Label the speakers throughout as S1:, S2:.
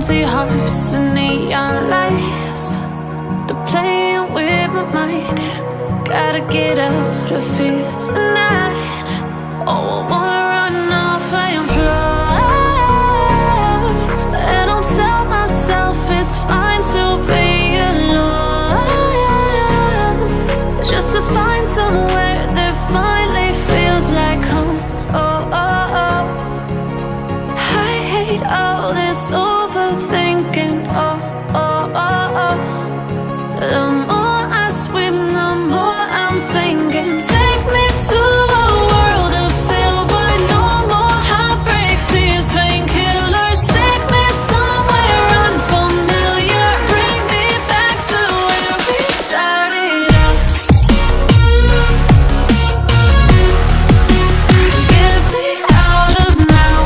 S1: Empty hearts and neon lights, they're playing with my mind. Gotta get out of here tonight. Oh, I wanna run off and fly, and I'll tell myself it's fine to be alone, just to find somewhere that finally feels like home. Oh, oh, oh. I hate all this overthinking. Oh, oh, oh, oh. The more I swim, the more I'm sinking. Take me to a world of silver. No more heartbreaks, tears, painkillers. Take me somewhere unfamiliar. Bring me back to where we started out. Get me out of now,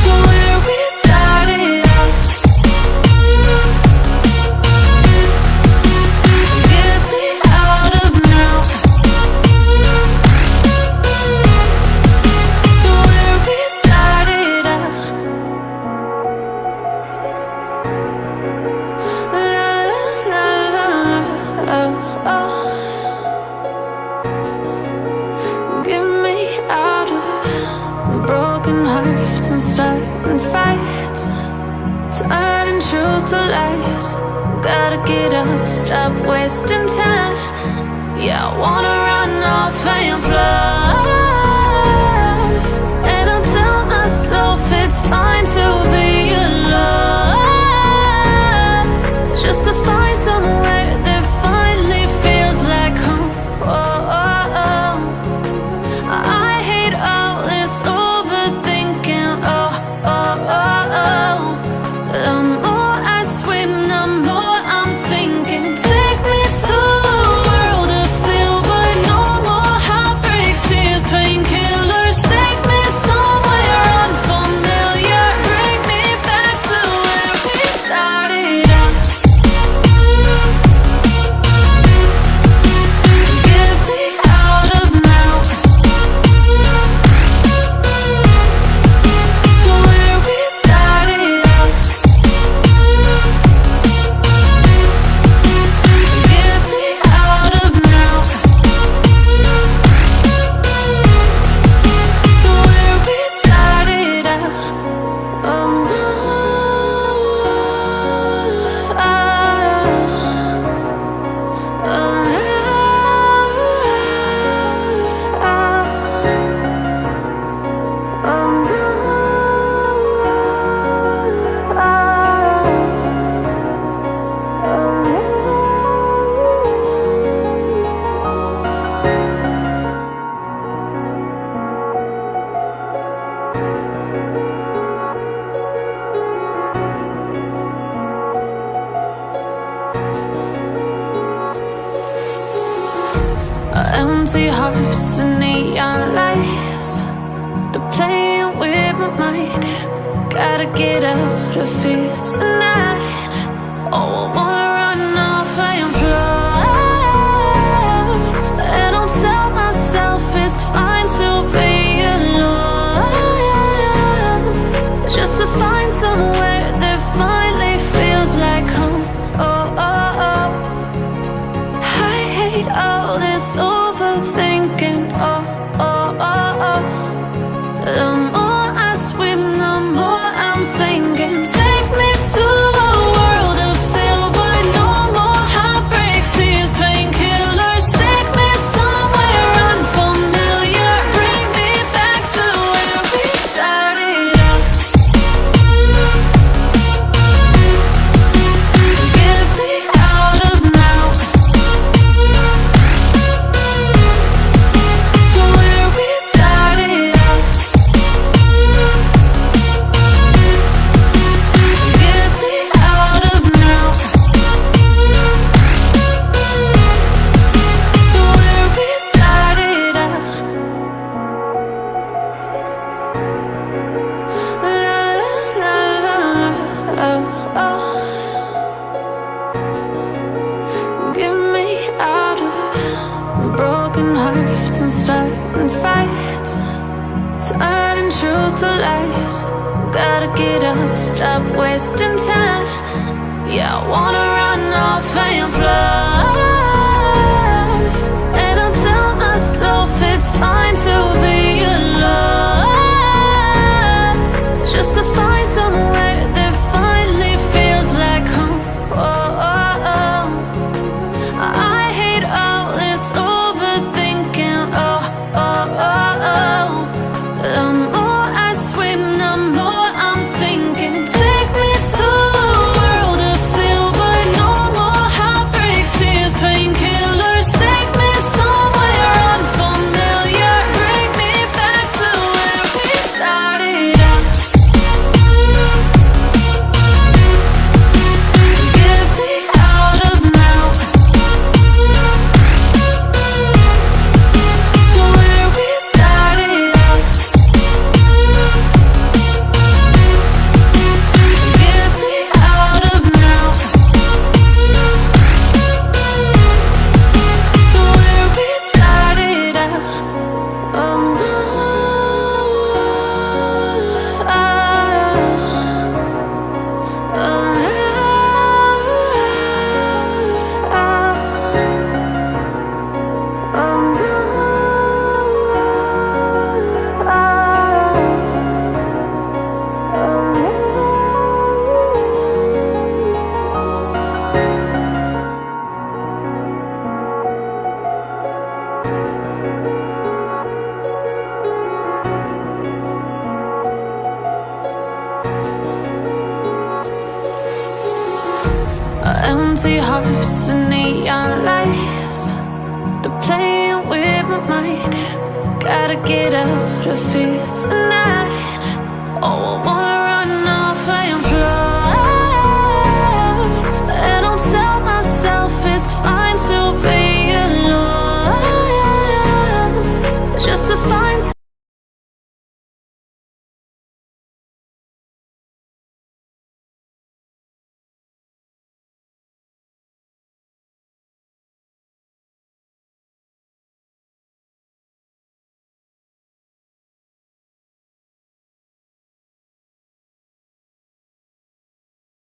S1: to where we started out. Get me out of now, to where we started out. La la la la la, oh, oh. Get me out of broken hearts and starting fights, turning truth to lies. Gotta get up, stop wasting time. Yeah, I wanna run off and fly, and I'll tell myself it's fine to be alone, just to find somewhere that finally feels like home. Oh, oh, oh. I hate all this overthinking. Oh, oh, oh, oh. The more I swim, the more I'm sinking. Take me to a world of silver. No more heartbreaks, tears, painkillers. Take me somewhere unfamiliar. Bring me back to where we started out. Get me out of now, to where we started out. Get me out of now, to where we started out. Oh no, oh, empty hearts and neon lights, they're playing with my mind. Gotta get out of here tonight. Oh, I wanna run off and fly, and I'll tell myself it's fine to be alone, just to find somewhere that finally feels like home. Oh, oh, oh. I hate all this overthinking. Oh, oh, oh, oh. The more I swim, the more I'm sinking. Take me to a world of silver. to lies. Gotta get up, stop wasting time. Yeah, I wanna run off and fly. And I tell myself it's fine to be alone, just to find somewhere that finally feels like home. Oh, oh, oh. I hate all this overthinking. Oh, oh, oh, oh. The more I swim, the more I'm sinking. Take me to a world of silver. No more heartbreaks, tears, painkillers. Take me somewhere unfamiliar. Bring me back to where we started out. Get me out of now, to where we started out. Get me out of now, to where we started out. Oh no. Empty hearts and neon lights, they're playing with my mind. Gotta get out of here tonight. Oh, I wanna